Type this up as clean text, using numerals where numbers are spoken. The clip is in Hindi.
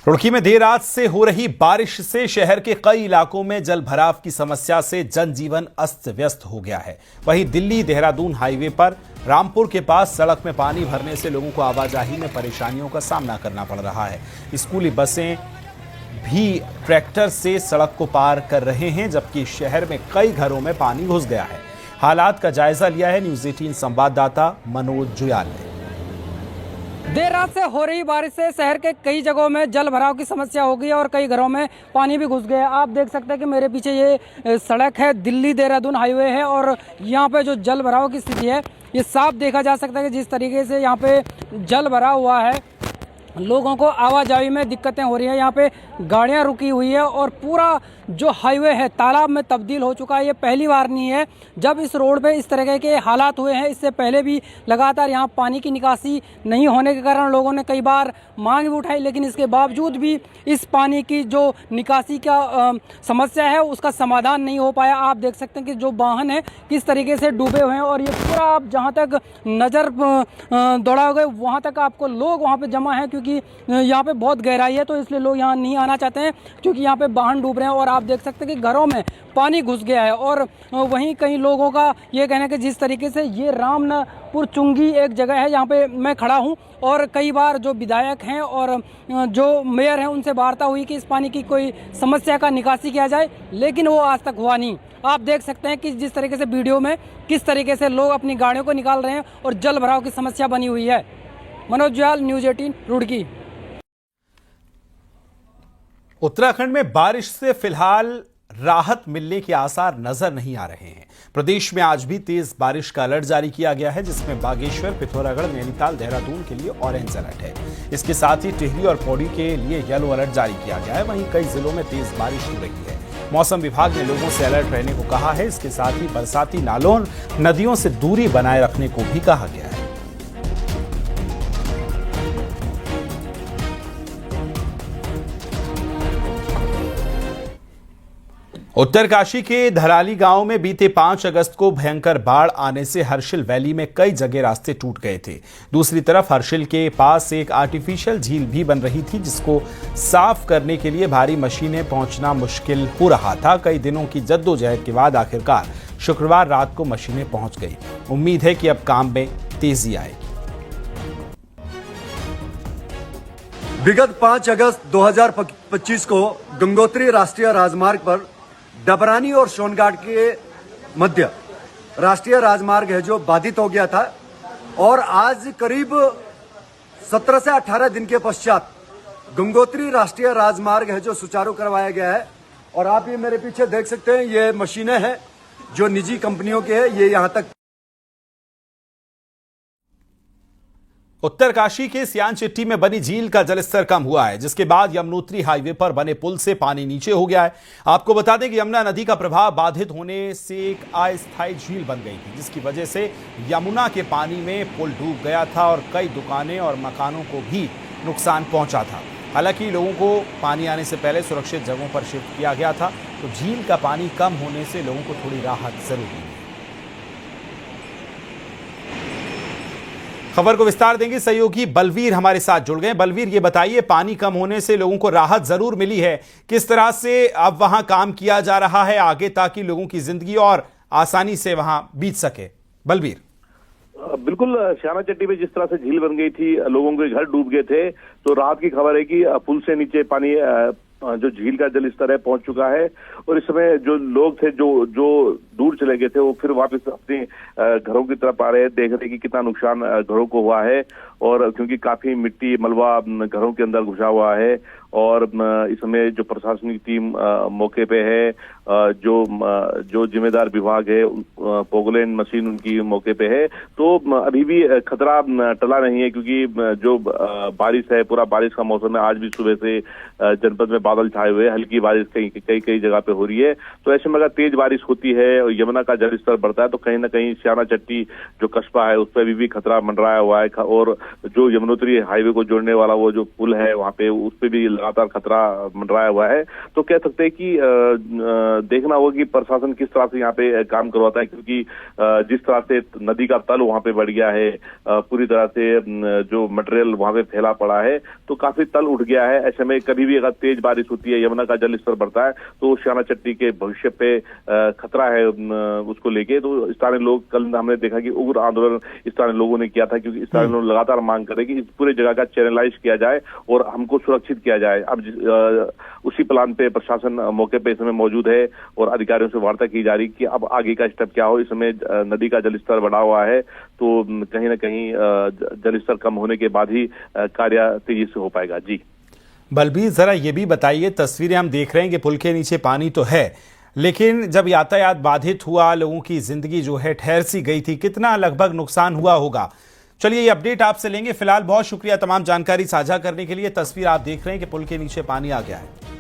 रुड़की में देर रात से हो रही बारिश से शहर के कई इलाकों में जल भराव की समस्या से जनजीवन अस्त व्यस्त हो गया है। वहीं दिल्ली देहरादून हाईवे पर रामपुर के पास सड़क में पानी भरने से लोगों को आवाजाही में परेशानियों का सामना करना पड़ रहा है। स्कूली बसें भी ट्रैक्टर से सड़क को पार कर रहे हैं, जबकि शहर में कई घरों में पानी घुस गया है। हालात का जायजा लिया है न्यूज़ 18 संवाददाता मनोज जुयाल ने। देर रात से हो रही बारिश से शहर के कई जगहों में जल भराव की समस्या हो गई है और कई घरों में पानी भी घुस गया है। आप देख सकते हैं कि मेरे पीछे ये सड़क है, दिल्ली देहरादून हाईवे है और यहाँ पे जो जल भराव की स्थिति है ये साफ देखा जा सकता है कि जिस तरीके से यहाँ पे जल भरा हुआ है, लोगों को आवाजाही में दिक्कतें हो रही है। यहाँ पे गाड़ियाँ रुकी हुई है और पूरा जो हाईवे है तालाब में तब्दील हो चुका है। ये पहली बार नहीं है जब इस रोड पे इस तरह के हालात हुए हैं। इससे पहले भी लगातार यहाँ पानी की निकासी नहीं होने के कारण लोगों ने कई बार मांग भी उठाई, लेकिन इसके बावजूद भी इस पानी की जो निकासी का समस्या है उसका समाधान नहीं हो पाया। आप देख सकते हैं कि जो वाहन है किस तरीके से डूबे हुए हैं और ये पूरा आप जहाँ तक नज़र दौड़ाओगे वहाँ तक आपको लोग वहाँ पर जमा हैं, क्योंकि यहाँ पे बहुत गहराई है तो इसलिए लोग यहाँ नहीं आना चाहते हैं, क्योंकि यहाँ पे वाहन डूब रहे हैं। और आप देख सकते हैं कि घरों में पानी घुस गया है और वहीं कई लोगों का ये कहना है कि जिस तरीके से ये रामपुर चुंगी एक जगह है जहाँ पे मैं खड़ा हूँ और कई बार जो विधायक हैं और जो मेयर हैं उनसे वार्ता हुई कि इस पानी की कोई समस्या का निकासी किया जाए, लेकिन वो आज तक हुआ नहीं। आप देख सकते हैं कि जिस तरीके से वीडियो में किस तरीके से लोग अपनी गाड़ियों को निकाल रहे हैं और जल भराव की समस्या बनी हुई है। मनोज जुयाल, न्यूज़ 18 रुड़की। उत्तराखंड में बारिश से फिलहाल राहत मिलने के आसार नजर नहीं आ रहे हैं। प्रदेश में आज भी तेज बारिश का अलर्ट जारी किया गया है, जिसमें बागेश्वर, पिथौरागढ़, नैनीताल, देहरादून के लिए ऑरेंज अलर्ट है। इसके साथ ही टिहरी और पौड़ी के लिए येलो अलर्ट जारी किया गया है। वहीं कई जिलों में तेज बारिश हो रही है। मौसम विभाग ने लोगों से अलर्ट रहने को कहा है। इसके साथ ही बरसाती नालों, नदियों से दूरी बनाए रखने को भी कहा गया है। उत्तरकाशी के धराली गांव में बीते 5 अगस्त को भयंकर बाढ़ आने से हर्षिल वैली में कई जगह रास्ते टूट गए थे। दूसरी तरफ हर्षिल के पास एक आर्टिफिशियल झील भी बन रही थी, जिसको साफ करने के लिए भारी मशीनें पहुंचना मुश्किल हो रहा था। कई दिनों की जद्दोजहद के बाद आखिरकार शुक्रवार रात को मशीनें पहुंच गई। उम्मीद है कि अब काम में तेजी आएगी। विगत 5 अगस्त 2025 को गंगोत्री राष्ट्रीय राजमार्ग पर डबरानी और सोनघाट के मध्य राष्ट्रीय राजमार्ग है जो बाधित हो गया था और आज करीब 17 से 18 दिन के पश्चात गंगोत्री राष्ट्रीय राजमार्ग है जो सुचारू करवाया गया है। और आप ये मेरे पीछे देख सकते हैं, ये मशीनें हैं जो निजी कंपनियों के हैं, ये यहां तक। उत्तरकाशी के सियान चिट्टी में बनी झील का जलस्तर कम हुआ है, जिसके बाद यमुनोत्री हाईवे पर बने पुल से पानी नीचे हो गया है। आपको बता दें कि यमुना नदी का प्रवाह बाधित होने से एक अस्थायी झील बन गई थी, जिसकी वजह से यमुना के पानी में पुल डूब गया था और कई दुकानें और मकानों को भी नुकसान पहुंचा था। हालांकि लोगों को पानी आने से पहले सुरक्षित जगहों पर शिफ्ट किया गया था, तो झील का पानी कम होने से लोगों को थोड़ी राहत जरूर मिली। खबर को विस्तार देंगे सहयोगी बलवीर हमारे साथ जुड़ गए। बलवीर, ये बताइए, पानी कम होने से लोगों को राहत जरूर मिली है, किस तरह से अब वहां काम किया जा रहा है आगे ताकि लोगों की जिंदगी और आसानी से वहां बीत सके? बलवीर। बिल्कुल, श्यामा चट्टी में जिस तरह से झील बन गई थी, लोगों के घर डूब गए थे, तो राहत की खबर है कि पुल से नीचे पानी जो झील का जल स्तर है पहुंच चुका है और इस समय जो लोग थे जो दूर चले गए थे वो फिर वापस अपने घरों की तरफ आ रहे हैं। देख रहे कि कितना नुकसान घरों को हुआ है और क्योंकि काफी मिट्टी मलबा घरों के अंदर घुसा हुआ है और इस समय जो प्रशासनिक टीम मौके पे है, जो जिम्मेदार विभाग है, पोगलैंड मशीन उनकी मौके पे है, तो अभी भी खतरा टला नहीं है, क्योंकि जो बारिश है, पूरा बारिश का मौसम है। आज भी सुबह से जनपद में बादल छाए हुए, हल्की बारिश कई जगह पे हो रही है। तो ऐसे में अगर तेज बारिश होती है और यमुना का जल स्तर बढ़ता है तो कहीं ना कहीं श्यामा चट्टी जो कस्बा है उस पर भी खतरा मंडराया हुआ है और जो यमुनोत्री हाईवे को जोड़ने वाला वो जो पुल है वहां पे उस पे भी लगातार खतरा मंडराया हुआ है। तो कह सकते हैं कि देखना होगा कि प्रशासन किस तरह से यहाँ पे काम करवाता है, क्योंकि जिस तरह से नदी का तल वहां पे बढ़ गया है, पूरी तरह से जो मटेरियल वहां पे फैला पड़ा है, तो काफी तल उठ गया है। ऐसे में कभी भी अगर तेज बारिश होती है, यमुना का जल स्तर बढ़ता है, तो श्याना चट्टी के भविष्य पे खतरा है उसको लेके। तो स्थानीय लोग, कल हमने देखा कि उग्र आंदोलन स्थानीय लोगों ने किया था, क्योंकि स्थानीय लोग लगातार मांग कर रहे कि इस पूरे जगह का चैनलाइज किया जाए और हमको सुरक्षित किया जाए। अब उसी प्लान पे प्रशासन मौके पे इस समय मौजूद है और अधिकारियों से वार्ता की जा रही कि अब आगे का स्टेप क्या हो। इस समय नदी का जलस्तर बढ़ा हुआ है, तो कहीं ना कहीं जलस्तर कम होने के बाद ही कार्य तेजी से हो पाएगा। जी बलबीर, जरा ये भी बताइए, तस्वीरें हम देख रहे हैं कि पुल के नीचे पानी तो है, लेकिन जब यातायात बाधित हुआ, लोगों की जिंदगी जो है ठहर सी गई थी, कितना लगभग नुकसान हुआ होगा? चलिए ये अपडेट आपसे लेंगे। फिलहाल बहुत शुक्रिया तमाम जानकारी साझा करने के लिए। तस्वीर आप देख रहे हैं कि पुल के नीचे पानी आ गया है।